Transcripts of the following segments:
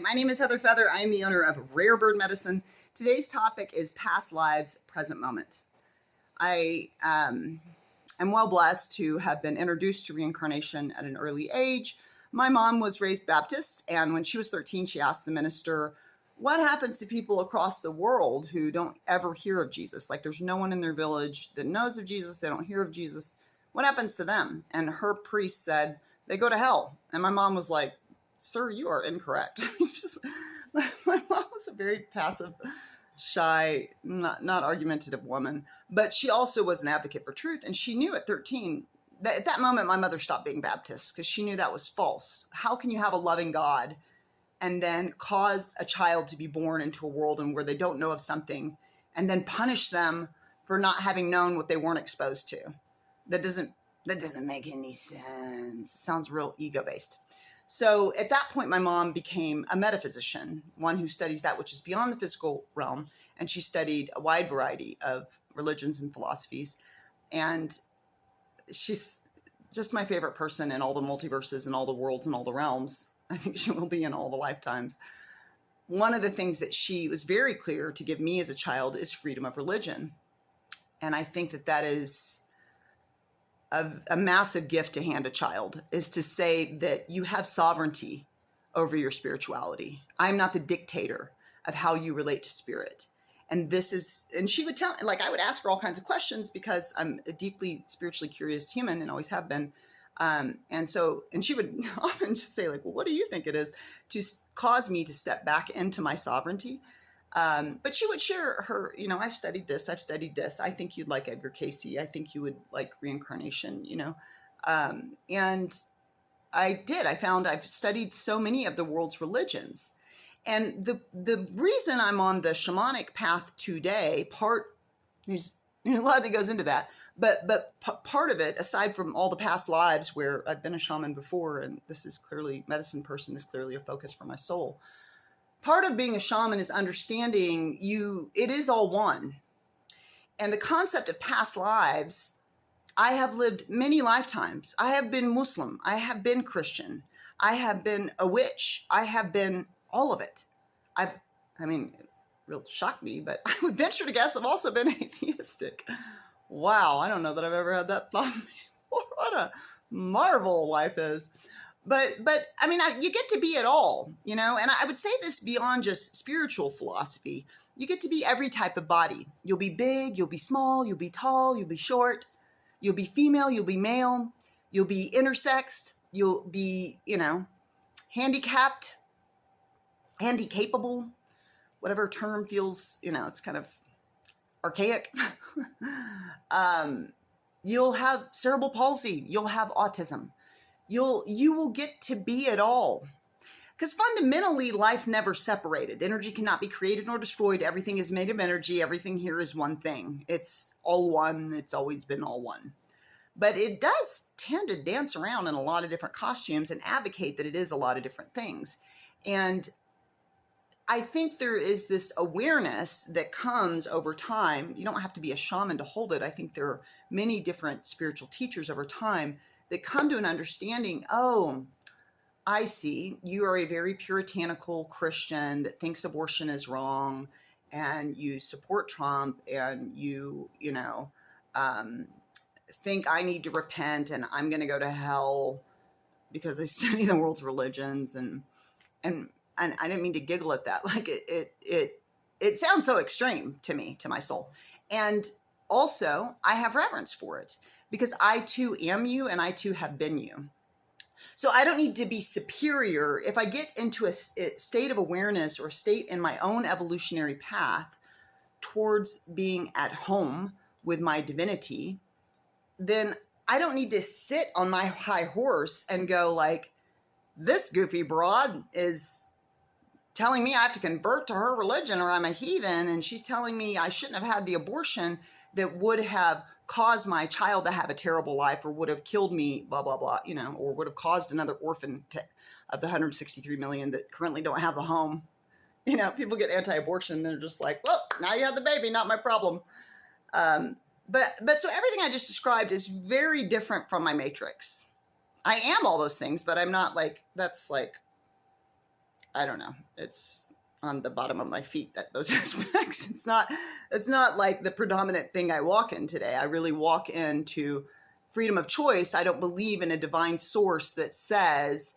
My name is Heather Feather. I am the owner of Rare Bird Medicine. Today's topic is past lives, present moment. I am well blessed to have been introduced to reincarnation at an early age. My mom was raised Baptist, and when she was 13, she asked the minister, what happens to people across the world who don't ever hear of Jesus? Like, there's no one in their village that knows of Jesus. They don't hear of Jesus. What happens to them? And her priest said, they go to hell. And my mom was like, sir, you are incorrect. My mom was a very passive, shy, not argumentative woman, but she also was an advocate for truth. And she knew at 13 that at that moment, my mother stopped being Baptist because she knew that was false. How can you have a loving God and then cause a child to be born into a world and where they don't know of something and then punish them for not having known what they weren't exposed to? That doesn't make any sense. It sounds real ego-based. So at that point, my mom became a metaphysician, one who studies that which is beyond the physical realm. And she studied a wide variety of religions and philosophies. And she's just my favorite person in all the multiverses and all the worlds and all the realms. I think she will be in all the lifetimes. One of the things that she was very clear to give me as a child is freedom of religion. And I think that that is a massive gift to hand a child, is to say that you have sovereignty over your spirituality. I'm not the dictator of how you relate to spirit. And this is, and she would tell, like, I would ask her all kinds of questions because I'm a deeply spiritually curious human and always have been. And she would often just say, like, well, what do you think it is, to cause me to step back into my sovereignty? But she would share her, I've studied this. I think you'd like Edgar Cayce. I think you would like reincarnation, and I did. I found I've studied so many of the world's religions. And the reason I'm on the shamanic path today, there's a lot that goes into that, but part of it, aside from all the past lives where I've been a shaman before, and this is clearly, medicine person is clearly a focus for my soul. Part of being a shaman is understanding it is all one. And the concept of past lives, I have lived many lifetimes. I have been Muslim. I have been Christian. I have been a witch. I have been all of it. It really shocked me, but I would venture to guess I've also been atheistic. Wow, I don't know that I've ever had that thought before. What a marvel life is. But you get to be it all, and I would say this beyond just spiritual philosophy. You get to be every type of body. You'll be big, you'll be small, you'll be tall, you'll be short, you'll be female, you'll be male, you'll be intersexed, you'll be, handicapped, handicapable, whatever term feels, it's kind of archaic. You'll have cerebral palsy, you'll have autism. You will get to be it all. Because fundamentally, life never separated. Energy cannot be created nor destroyed. Everything is made of energy. Everything here is one thing. It's all one. It's always been all one. But it does tend to dance around in a lot of different costumes and advocate that it is a lot of different things. And I think there is this awareness that comes over time. You don't have to be a shaman to hold it. I think there are many different spiritual teachers over time that come to an understanding, oh, I see, you are a very puritanical Christian that thinks abortion is wrong, and you support Trump, and you think I need to repent and I'm going to go to hell because I study the world's religions. And I didn't mean to giggle at that. Like it sounds so extreme to me, to my soul. And also I have reverence for it, because I too am you, and I too have been you. So I don't need to be superior. If I get into a state of awareness or a state in my own evolutionary path towards being at home with my divinity, then I don't need to sit on my high horse and go like, this goofy broad is telling me I have to convert to her religion or I'm a heathen, and she's telling me I shouldn't have had the abortion that would have caused my child to have a terrible life, or would have killed me, blah, blah, blah, or would have caused another orphan of the 163 million that currently don't have a home. People get anti-abortion, they're just like, well, now you have the baby, not my problem. But so everything I just described is very different from my matrix. I am all those things, but I'm not like, that's like, I don't know. It's on the bottom of my feet, that those aspects. It's not like the predominant thing I walk in today. I really walk into freedom of choice. I don't believe in a divine source that says,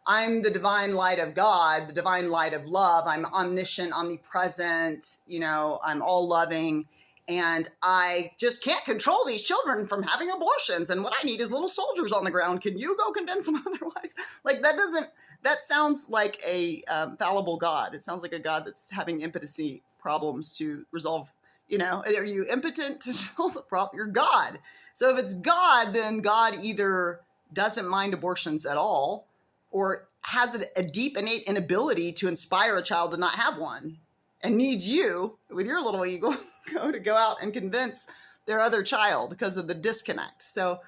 I'm the divine light of God, the divine light of love. I'm omniscient, omnipresent, I'm all loving. And I just can't control these children from having abortions. And what I need is little soldiers on the ground. Can you go convince them otherwise? Like, that sounds like a fallible God. It sounds like a God that's having impotency problems to resolve. Are you impotent to solve the problem? You're God. So if it's God, then God either doesn't mind abortions at all, or has a deep innate inability to inspire a child to not have one, and needs you with your little ego to go out and convince their other child because of the disconnect. So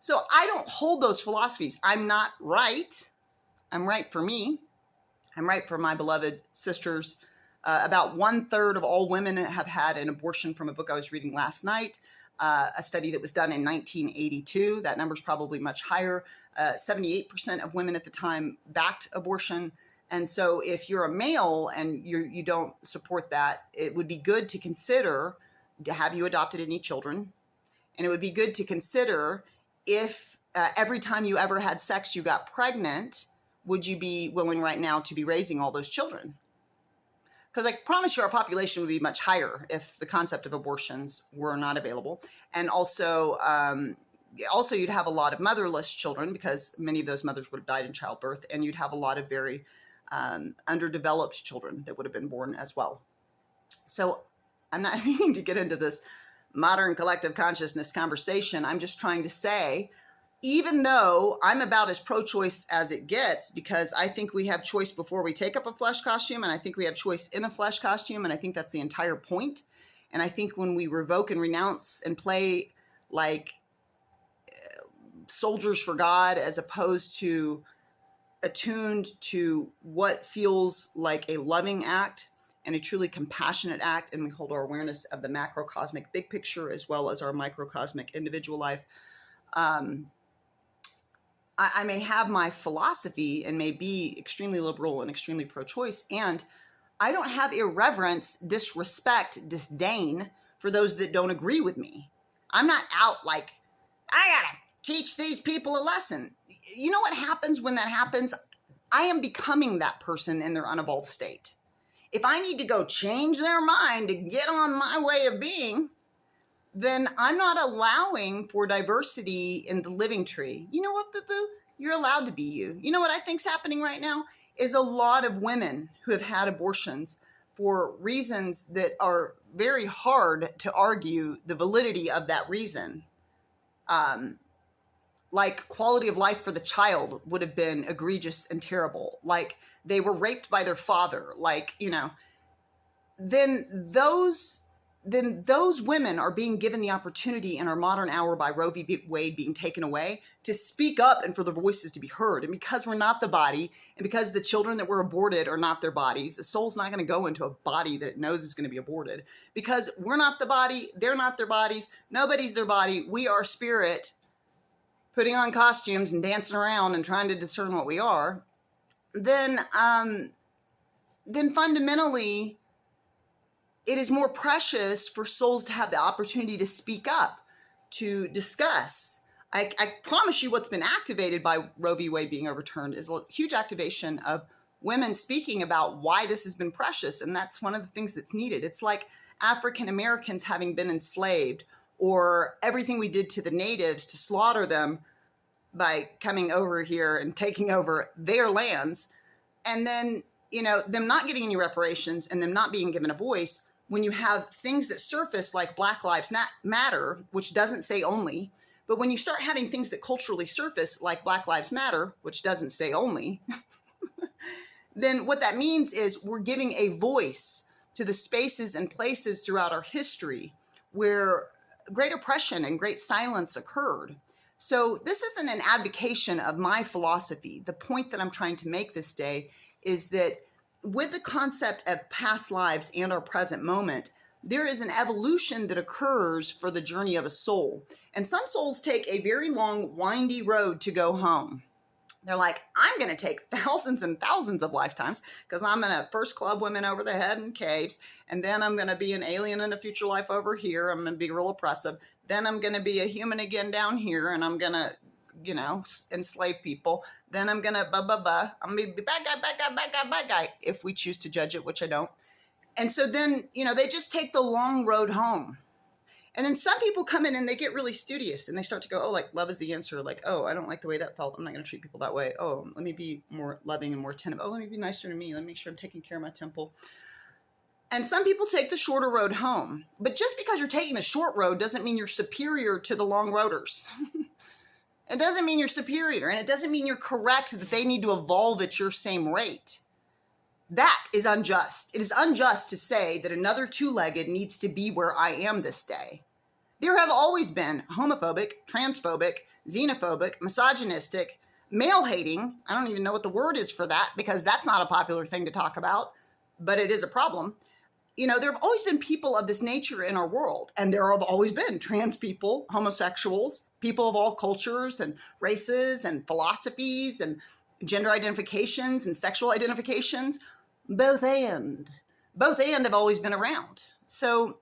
I don't hold those philosophies. I'm not right. I'm right for me. I'm right for my beloved sisters. About 1/3 of all women have had an abortion, from a book I was reading last night, a study that was done in 1982. That number's probably much higher. 78% of women at the time backed abortion. And so if you're a male and you don't support that, it would be good to consider, have you adopted any children? And it would be good to consider if every time you ever had sex, you got pregnant, would you be willing right now to be raising all those children? Because I promise you our population would be much higher if the concept of abortions were not available. And also you'd have a lot of motherless children, because many of those mothers would have died in childbirth, and you'd have a lot of very underdeveloped children that would have been born as well. So I'm not meaning to get into this modern collective consciousness conversation. I'm just trying to say, even though I'm about as pro-choice as it gets, because I think we have choice before we take up a flesh costume, and I think we have choice in a flesh costume, and I think that's the entire point. And I think when we revoke and renounce and play like soldiers for God, as opposed to attuned to what feels like a loving act and a truly compassionate act, and we hold our awareness of the macrocosmic big picture as well as our microcosmic individual life. I may have my philosophy and may be extremely liberal and extremely pro-choice, and I don't have irreverence, disrespect, disdain for those that don't agree with me. I'm not out like, I gotta teach these people a lesson. You know what happens when that happens? I am becoming that person in their unevolved state. If I need to go change their mind to get on my way of being, then I'm not allowing for diversity in the living tree. You know what, boo-boo? You're allowed to be you. You know what I think's happening right now is a lot of women who have had abortions for reasons that are very hard to argue the validity of that reason. Like quality of life for the child would have been egregious and terrible. Like they were raped by their father. Like, then those women are being given the opportunity in our modern hour by Roe v. Wade being taken away to speak up and for their voices to be heard. And because we're not the body, and because the children that were aborted are not their bodies, the soul's not going to go into a body that it knows is going to be aborted. Because we're not the body, they're not their bodies, nobody's their body, we are spirit, putting on costumes and dancing around and trying to discern what we are, then fundamentally, it is more precious for souls to have the opportunity to speak up, to discuss. I promise you what's been activated by Roe v. Wade being overturned is a huge activation of women speaking about why this has been precious. And that's one of the things that's needed. It's like African Americans having been enslaved, or everything we did to the natives to slaughter them by coming over here and taking over their lands. And then, them not getting any reparations and them not being given a voice. When you have things that surface like Black Lives Matter, which doesn't say only, but when you start having things that culturally surface like Black Lives Matter, which doesn't say only, then what that means is we're giving a voice to the spaces and places throughout our history where great oppression and great silence occurred. So this isn't an advocation of my philosophy. The point that I'm trying to make this day is that with the concept of past lives and our present moment, there is an evolution that occurs for the journey of a soul. And some souls take a very long, windy road to go home. They're like, I'm going to take thousands and thousands of lifetimes because I'm going to first club women over the head in caves. And then I'm going to be an alien in a future life over here. I'm going to be real oppressive. Then I'm going to be a human again down here. And I'm going to, enslave people. Then I'm going to, I'm going to be bad guy, if we choose to judge it, which I don't. And so then, they just take the long road home. And then some people come in and they get really studious and they start to go, oh, like love is the answer. Like, oh, I don't like the way that felt. I'm not going to treat people that way. Oh, let me be more loving and more attentive. Oh, let me be nicer to me. Let me make sure I'm taking care of my temple. And some people take the shorter road home. But just because you're taking the short road doesn't mean you're superior to the long roaders. It doesn't mean you're superior. And it doesn't mean you're correct that they need to evolve at your same rate. That is unjust. It is unjust to say that another two-legged needs to be where I am this day. There have always been homophobic, transphobic, xenophobic, misogynistic, male-hating. I don't even know what the word is for that because that's not a popular thing to talk about, but it is a problem. There have always been people of this nature in our world, and there have always been trans people, homosexuals, people of all cultures and races and philosophies and gender identifications and sexual identifications. Both and have always been around. So,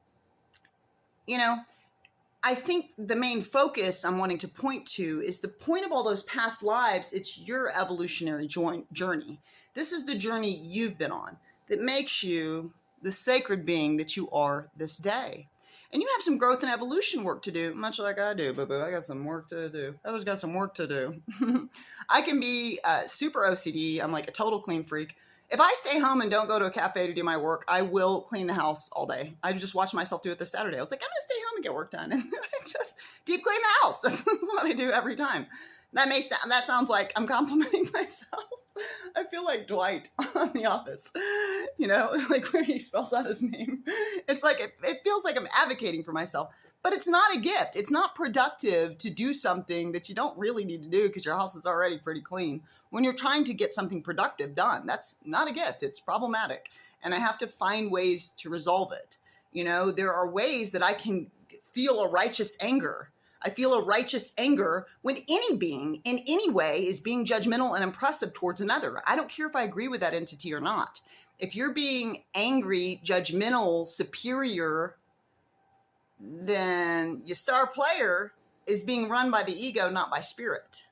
I think the main focus I'm wanting to point to is the point of all those past lives. It's your evolutionary journey. This is the journey you've been on that makes you the sacred being that you are this day. And you have some growth and evolution work to do, much like I do, boo-boo. I got some work to do. Others got some work to do. I can be super OCD. I'm like a total clean freak. If I stay home and don't go to a cafe to do my work, I will clean the house all day. I just watched myself do it this Saturday. I was like, I'm going to stay home and get work done. And then I just deep clean the house. That's what I do every time. That sounds like I'm complimenting myself. I feel like Dwight on The Office, like where he spells out his name. It's like, it feels like I'm advocating for myself, but it's not a gift. It's not productive to do something that you don't really need to do because your house is already pretty clean. When you're trying to get something productive done, that's not a gift. It's problematic. And I have to find ways to resolve it. There are ways that I can feel a righteous anger. I feel a righteous anger when any being in any way is being judgmental and oppressive towards another. I don't care if I agree with that entity or not. If you're being angry, judgmental, superior, then your star player is being run by the ego, not by spirit.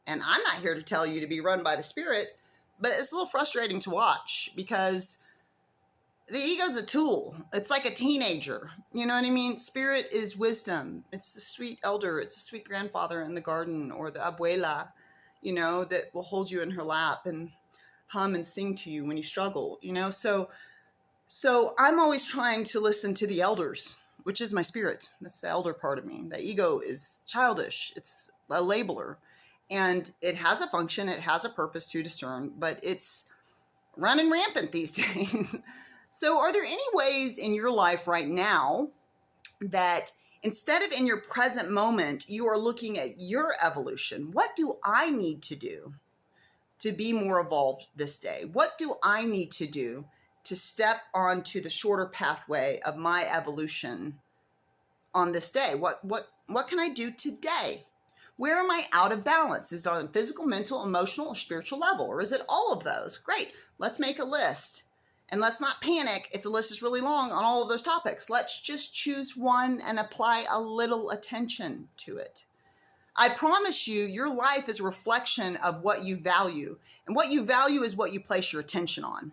And I'm not here to tell you to be run by the spirit, but it's a little frustrating to watch because the ego's a tool. It's like a teenager. You know what I mean? Spirit is wisdom. It's the sweet elder. It's the sweet grandfather in the garden or the abuela, that will hold you in her lap and hum and sing to you when you struggle, So I'm always trying to listen to the elders, which is my spirit. That's the elder part of me. The ego is childish. It's a labeler. And it has a function. It has a purpose to discern, but it's running rampant these days. So are there any ways in your life right now that instead of in your present moment, you are looking at your evolution? What do I need to do to be more evolved this day? What do I need to do to step onto the shorter pathway of my evolution on this day? What can I do today? Where am I out of balance? Is it on a physical, mental, emotional, or spiritual level? Or is it all of those? Great. Let's make a list. And let's not panic if the list is really long on all of those topics. Let's just choose one and apply a little attention to it. I promise you, your life is a reflection of what you value. And what you value is what you place your attention on.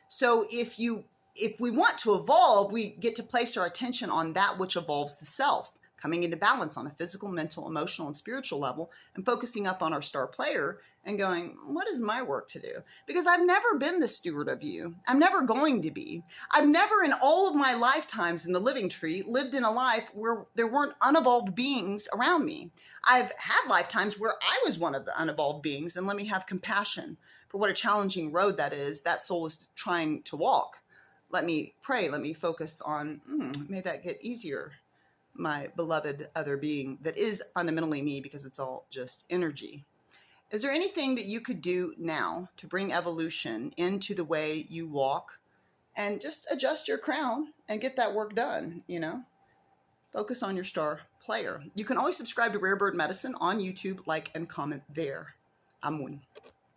So if we want to evolve, we get to place our attention on that which evolves the self, coming into balance on a physical, mental, emotional, and spiritual level, and focusing up on our star player and going, what is my work to do? Because I've never been the steward of you. I'm never going to be. I've never in all of my lifetimes in the living tree lived in a life where there weren't unevolved beings around me. I've had lifetimes where I was one of the unevolved beings, and let me have compassion for what a challenging road that is. That soul is trying to walk. Let me pray. Let me focus on, may that get easier, my beloved other being that is fundamentally me, because it's all just energy. Is there anything that you could do now to bring evolution into the way you walk and just adjust your crown and get that work done, Focus on your star player. You can always subscribe to Rare Bird Medicine on YouTube, like and comment there. Amun.